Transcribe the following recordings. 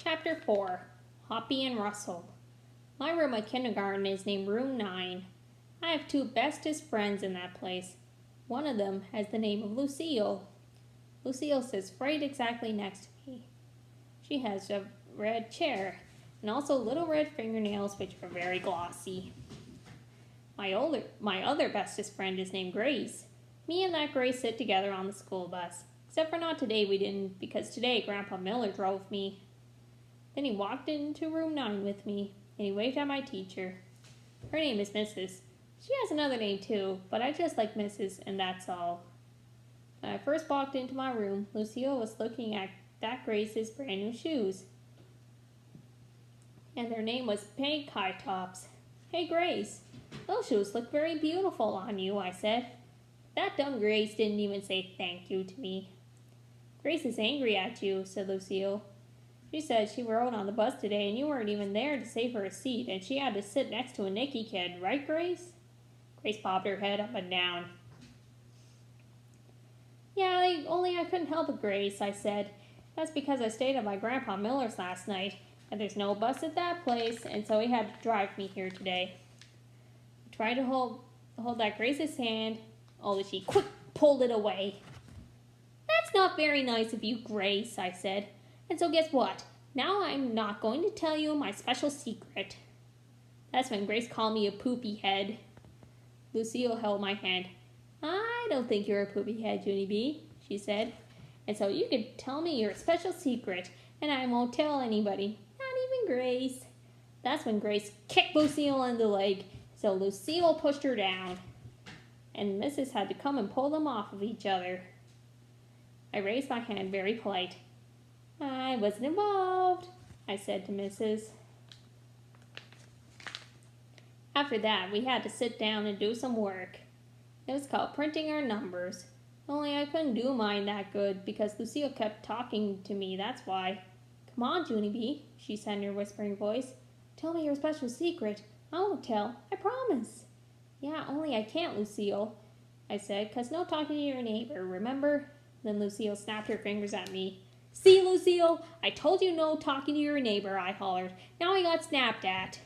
Chapter 4 Hoppy and Russell. My room at kindergarten is named Room 9. I have two bestest friends in that place. One of them has the name of Lucille. Lucille sits right exactly next to me. She has a red chair and also little red fingernails which are very glossy. My other bestest friend is named Grace. Me and that Grace sit together on the school bus. Except for not today we didn't, because today Grandpa Miller drove me. Then he walked into room 9 with me, and he waved at my teacher. Her name is Mrs. She has another name too, but I just like Mrs., and that's all. When I first walked into my room, Lucille was looking at that Grace's brand new shoes. And their name was Pink High Tops. Hey Grace, those shoes look very beautiful on you, I said. That dumb Grace didn't even say thank you to me. Grace is angry at you, said Lucille. She said she rode on the bus today and you weren't even there to save her a seat and she had to sit next to a Nicky kid, right Grace? Grace bobbed her head up and down. Yeah, only I couldn't help it, Grace, I said. That's because I stayed at my Grandpa Miller's last night and there's no bus at that place and so he had to drive me here today. I tried to hold that Grace's hand, only she quick pulled it away. That's not very nice of you, Grace, I said. And so guess what? Now I'm not going to tell you my special secret. That's when Grace called me a poopy head. Lucille held my hand. I don't think you're a poopy head, Junie B, she said. And so you can tell me your special secret, and I won't tell anybody, not even Grace. That's when Grace kicked Lucille in the leg, so Lucille pushed her down. And Mrs. had to come and pull them off of each other. I raised my hand very polite. I wasn't involved, I said to Mrs. After that, we had to sit down and do some work. It was called printing our numbers. Only I couldn't do mine that good because Lucille kept talking to me, that's why. Come on, Junie B, she said in her whispering voice. Tell me your special secret. I won't tell, I promise. Yeah, only I can't, Lucille, I said, 'cause no talking to your neighbor, remember? Then Lucille snapped her fingers at me. See, Lucille, I told you no talking to your neighbor, I hollered. Now I got snapped at.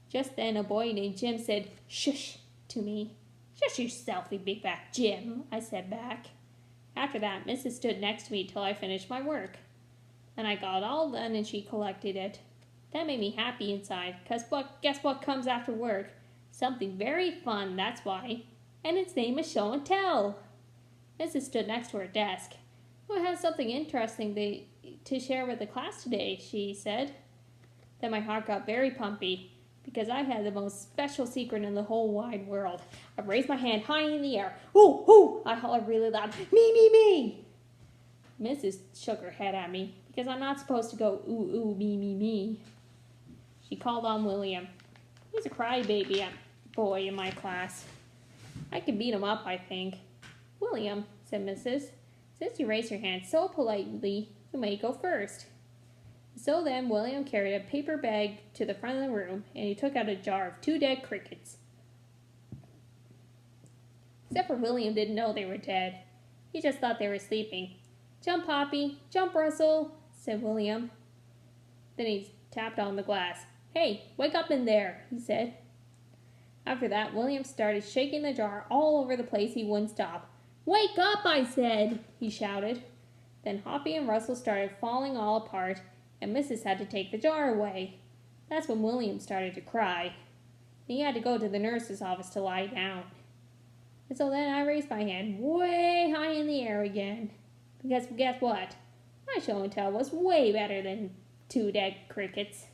Just then a boy named Jim said, shush, to me. Shush yourself, you big fat Jim, I said back. After that, Mrs. stood next to me till I finished my work. Then I got all done and she collected it. That made me happy inside, 'cause guess what comes after work? Something very fun, that's why. And its name is show and tell. Mrs. stood next to her desk. We'll have something interesting to share with the class today, she said. Then my heart got very pumpy, because I had the most special secret in the whole wide world. I raised my hand high in the air. Ooh, ooh, I hollered really loud. Me, me, me. Mrs. shook her head at me, because I'm not supposed to go ooh, ooh, me, me, me. She called on William. He's a crybaby boy in my class. I could beat him up, I think. William, said Mrs., since you raised your hand so politely, you may go first. So then William carried a paper bag to the front of the room, and he took out a jar of 2 dead crickets. Except for William didn't know they were dead. He just thought they were sleeping. Jump, Hoppy, jump, Russell, said William. Then he tapped on the glass. Hey, wake up in there, he said. After that, William started shaking the jar all over the place. He wouldn't stop. Wake up, I said, he shouted. Then Hoppy and Russell started falling all apart, and Mrs. had to take the jar away. That's when William started to cry. He had to go to the nurse's office to lie down. And so then I raised my hand way high in the air again. Because guess what? My show and tell was way better than 2 dead crickets.